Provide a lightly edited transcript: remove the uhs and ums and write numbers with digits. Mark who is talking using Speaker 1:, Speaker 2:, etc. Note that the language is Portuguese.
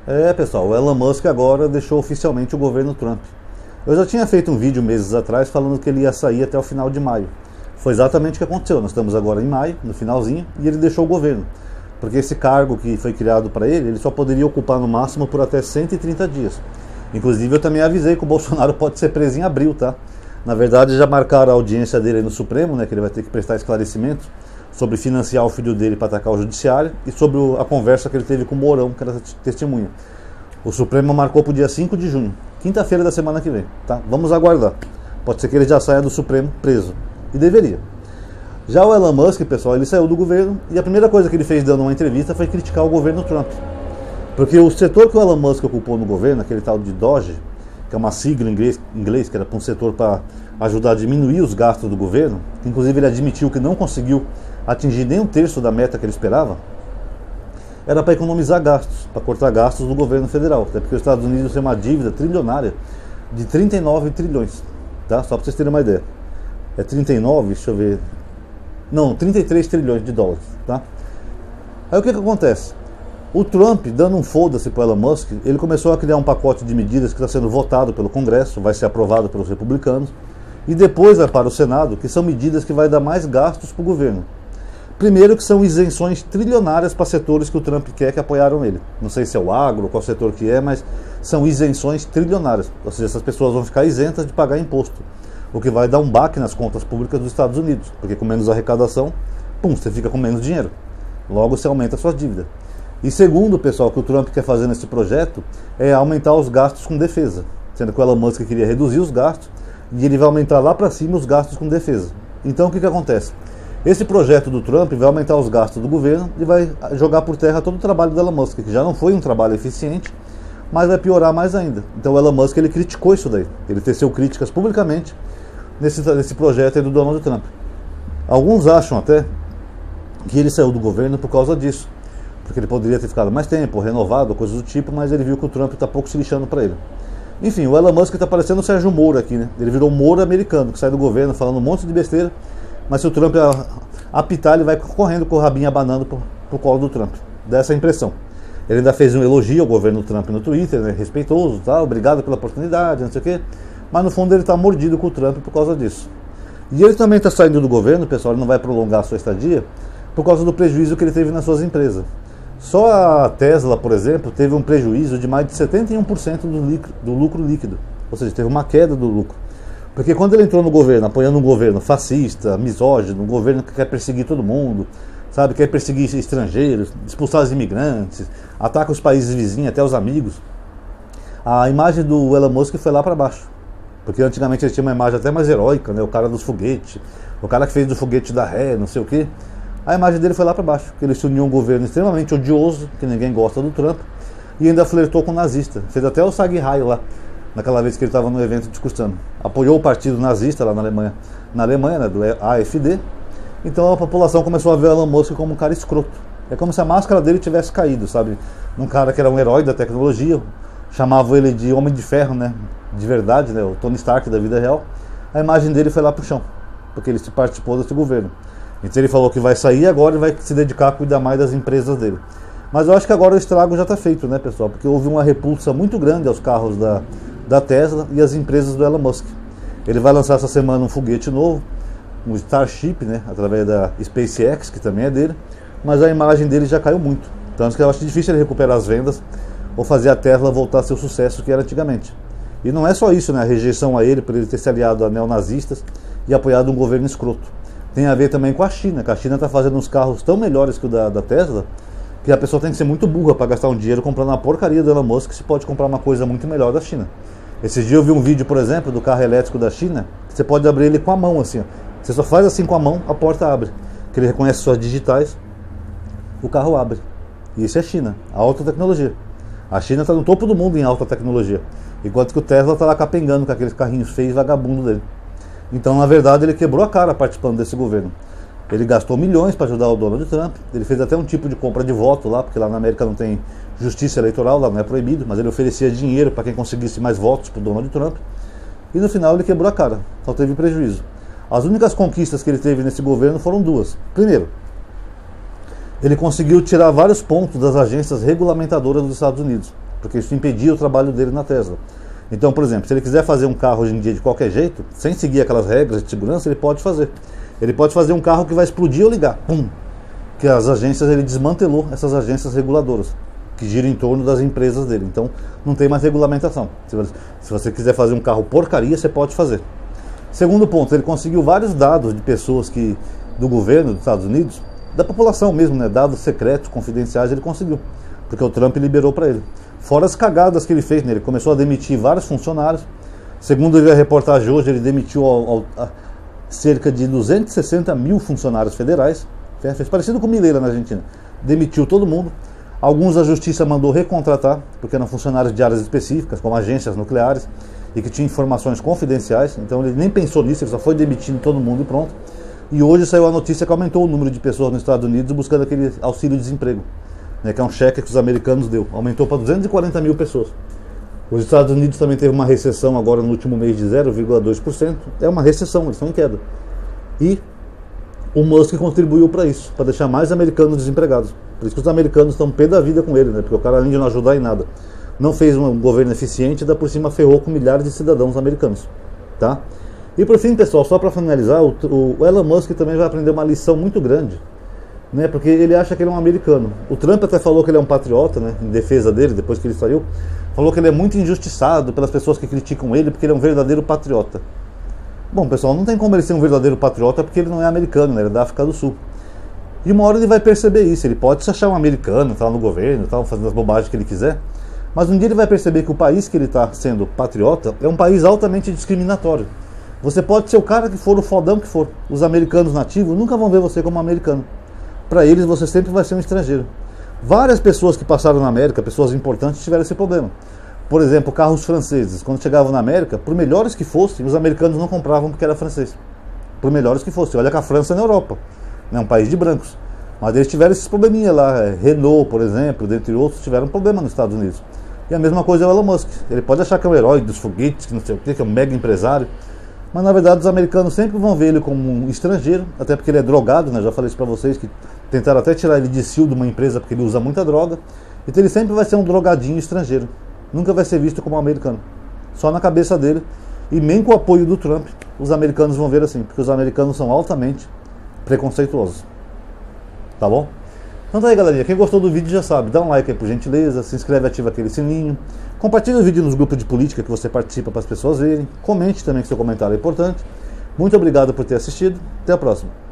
Speaker 1: É, pessoal, o Elon Musk agora deixou oficialmente o governo Trump. Eu já tinha feito um vídeo meses atrás falando que ele ia sair até o final de maio. Foi exatamente o que aconteceu. Nós estamos agora em maio, no finalzinho, e ele deixou o governo. Porque esse cargo que foi criado para ele só poderia ocupar no máximo por até 130 dias. Inclusive eu também avisei que o Bolsonaro pode ser preso em abril, tá? Na verdade já marcaram a audiência dele no Supremo, né, que ele vai ter que prestar esclarecimento sobre financiar o filho dele para atacar o judiciário e sobre a conversa que ele teve com o Mourão, que era testemunha. O Supremo marcou para o dia 5 de junho, quinta-feira da semana que vem, tá? Vamos aguardar. Pode ser que ele já saia do Supremo preso. E deveria. Já o Elon Musk, pessoal, ele saiu do governo e a primeira coisa que ele fez dando uma entrevista foi criticar o governo Trump. Porque o setor que o Elon Musk ocupou no governo, aquele tal de DOGE, que é uma sigla em inglês que era para um setor para ajudar a diminuir os gastos do governo, que inclusive ele admitiu que não conseguiu atingir nem um terço da meta que ele esperava, era para economizar gastos, para cortar gastos do governo federal, até porque os Estados Unidos têm uma dívida trilionária de 39 trilhões, tá? Só para vocês terem uma ideia. É 39, deixa eu ver, não, 33 trilhões de dólares, tá? Aí o que acontece? O Trump, dando um foda-se para o Elon Musk, ele começou a criar um pacote de medidas que está sendo votado pelo Congresso, vai ser aprovado pelos republicanos, e depois vai para o Senado, que são medidas que vai dar mais gastos para o governo. Primeiro que são isenções trilionárias para setores que o Trump quer que apoiaram ele. Não sei se é o agro, qual setor que é, mas são isenções trilionárias. Ou seja, essas pessoas vão ficar isentas de pagar imposto. O que vai dar um baque nas contas públicas dos Estados Unidos. Porque com menos arrecadação, você fica com menos dinheiro. Logo você aumenta a sua dívida. E segundo, pessoal, o que o Trump quer fazer nesse projeto é aumentar os gastos com defesa. Sendo que o Elon Musk queria reduzir os gastos e ele vai aumentar lá para cima os gastos com defesa. Então o que acontece? Esse projeto do Trump vai aumentar os gastos do governo e vai jogar por terra todo o trabalho do Elon Musk, que já não foi um trabalho eficiente, mas vai piorar mais ainda. Então o Elon Musk ele criticou isso daí. Ele teceu críticas publicamente nesse projeto aí do Donald Trump. Alguns acham até que ele saiu do governo por causa disso, porque ele poderia ter ficado mais tempo, renovado, coisas do tipo, mas ele viu que o Trump está pouco se lixando para ele. Enfim, o Elon Musk está parecendo o Sérgio Moro aqui, né? Ele virou um Moro americano, que sai do governo falando um monte de besteira, mas se o Trump apitar, ele vai correndo com o rabinho abanando pro colo do Trump. Dá essa impressão. Ele ainda fez um elogio ao governo Trump no Twitter, né? Respeitoso, tá? Obrigado pela oportunidade, não sei o quê. Mas no fundo ele está mordido com o Trump por causa disso. E ele também está saindo do governo, pessoal, ele não vai prolongar a sua estadia, por causa do prejuízo que ele teve nas suas empresas. Só a Tesla, por exemplo, teve um prejuízo de mais de 71% do lucro líquido. Ou seja, teve uma queda do lucro. Porque quando ele entrou no governo, apoiando um governo fascista, misógino, um governo que quer perseguir todo mundo, sabe, quer perseguir estrangeiros, expulsar os imigrantes, ataca os países vizinhos, até os amigos, a imagem do Elon Musk foi lá para baixo. Porque antigamente ele tinha uma imagem até mais heróica, né? O cara dos foguetes, o cara que fez do foguete da ré, não sei o quê. A imagem dele foi lá para baixo, porque ele se uniu a um governo extremamente odioso, que ninguém gosta do Trump, e ainda flertou com o nazista. Fez até o Sague-Raio lá, naquela vez que ele estava no evento discursando. Apoiou o partido nazista lá na Alemanha, né, do AfD. Então a população começou a ver o Elon Musk como um cara escroto. É como se a máscara dele tivesse caído, sabe? Um cara que era um herói da tecnologia, chamavam ele de Homem de Ferro, né? De verdade, né? O Tony Stark da vida real. A imagem dele foi lá pro chão, porque ele participou desse governo. Então ele falou que vai sair agora e vai se dedicar a cuidar mais das empresas dele. Mas eu acho que agora o estrago já está feito, né, pessoal? Porque houve uma repulsa muito grande aos carros da Tesla e às empresas do Elon Musk. Ele vai lançar essa semana um foguete novo, um Starship, né, através da SpaceX, que também é dele, mas a imagem dele já caiu muito. Tanto que eu acho difícil ele recuperar as vendas ou fazer a Tesla voltar a ser o sucesso que era antigamente. E não é só isso, né, a rejeição a ele por ele ter se aliado a neonazistas e apoiado um governo escroto. Tem a ver também com a China, que a China está fazendo uns carros tão melhores que o da Tesla, que a pessoa tem que ser muito burra para gastar um dinheiro comprando uma porcaria do Elon Musk, se pode comprar uma coisa muito melhor da China. Esses dias eu vi um vídeo, por exemplo, do carro elétrico da China, que você pode abrir ele com a mão, assim, ó. Você só faz assim com a mão, a porta abre. Que ele reconhece suas digitais, o carro abre. E isso é China, a alta tecnologia. A China está no topo do mundo em alta tecnologia, enquanto que o Tesla está lá capengando com aqueles carrinhos feios e vagabundos dele. Então, na verdade, ele quebrou a cara participando desse governo. Ele gastou milhões para ajudar o Donald Trump, ele fez até um tipo de compra de voto lá, porque lá na América não tem justiça eleitoral, lá não é proibido, mas ele oferecia dinheiro para quem conseguisse mais votos para o Donald Trump. E no final ele quebrou a cara, só teve prejuízo. As únicas conquistas que ele teve nesse governo foram duas. Primeiro, ele conseguiu tirar vários pontos das agências regulamentadoras dos Estados Unidos. porque isso impedia o trabalho dele na Tesla. Então, por exemplo, se ele quiser fazer um carro hoje em dia de qualquer jeito, sem seguir aquelas regras de segurança, ele pode fazer. Ele pode fazer um carro que vai explodir ou ligar, pum! Que as agências, ele desmantelou essas agências reguladoras, que giram em torno das empresas dele. Então, não tem mais regulamentação. Se você quiser fazer um carro porcaria, você pode fazer. Segundo ponto, ele conseguiu vários dados de pessoas do governo dos Estados Unidos, da população mesmo, né? Dados secretos, confidenciais, ele conseguiu, porque o Trump liberou para ele. Fora as cagadas que ele fez, né? Ele começou a demitir vários funcionários. Segundo a reportagem hoje, ele demitiu cerca de 260 mil funcionários federais. Fez parecido com o Milei na Argentina. Demitiu todo mundo. Alguns a justiça mandou recontratar, porque eram funcionários de áreas específicas, como agências nucleares, e que tinham informações confidenciais. Então ele nem pensou nisso, ele só foi demitindo todo mundo e pronto. E hoje saiu a notícia que aumentou o número de pessoas nos Estados Unidos buscando aquele auxílio-desemprego, né, que é um cheque que os americanos deu. Aumentou para 240 mil pessoas. Os Estados Unidos também teve uma recessão agora no último mês de 0,2%. É uma recessão, eles estão em queda. E o Musk contribuiu para isso, para deixar mais americanos desempregados. Por isso que os americanos estão pé da vida com ele, né? Porque o cara, além de não ajudar em nada, não fez um governo eficiente e ainda por cima ferrou com milhares de cidadãos americanos. Tá? E por fim, pessoal, só para finalizar, o Elon Musk também vai aprender uma lição muito grande, né? Porque ele acha que ele é um americano. O Trump até falou que ele é um patriota, né? Em defesa dele, depois que ele saiu. Falou que ele é muito injustiçado pelas pessoas que criticam ele, porque ele é um verdadeiro patriota. Bom, pessoal, não tem como ele ser um verdadeiro patriota porque ele não é americano, né? Ele é da África do Sul. E uma hora ele vai perceber isso. Ele pode se achar um americano, tá no governo, tá fazendo as bobagens que ele quiser, mas um dia ele vai perceber que o país que ele está sendo patriota é um país altamente discriminatório. Você pode ser o cara que for, o fodão que for. Os americanos nativos nunca vão ver você como americano. Para eles, você sempre vai ser um estrangeiro. Várias pessoas que passaram na América, pessoas importantes, tiveram esse problema. Por exemplo, carros franceses. Quando chegavam na América, por melhores que fossem, os americanos não compravam porque era francês. Por melhores que fossem. Olha que a França é na Europa, é um país de brancos. Mas eles tiveram esses probleminhas lá. Renault, por exemplo, dentre outros, tiveram problema nos Estados Unidos. E a mesma coisa é o Elon Musk. Ele pode achar que é o herói dos foguetes, que não sei o que é um mega empresário. Mas na verdade os americanos sempre vão ver ele como um estrangeiro, até porque ele é drogado, né? Já falei isso pra vocês, que tentaram até tirar ele de CEO de uma empresa porque ele usa muita droga. Então ele sempre vai ser um drogadinho estrangeiro. Nunca vai ser visto como um americano. Só na cabeça dele. E nem com o apoio do Trump, os americanos vão ver assim, porque os americanos são altamente preconceituosos. Tá bom? Então tá aí, galerinha. Quem gostou do vídeo já sabe, dá um like aí por gentileza, se inscreve, ativa aquele sininho. Compartilhe o vídeo nos grupos de política que você participa para as pessoas verem. Comente também, que seu comentário é importante. Muito obrigado por ter assistido. Até a próxima.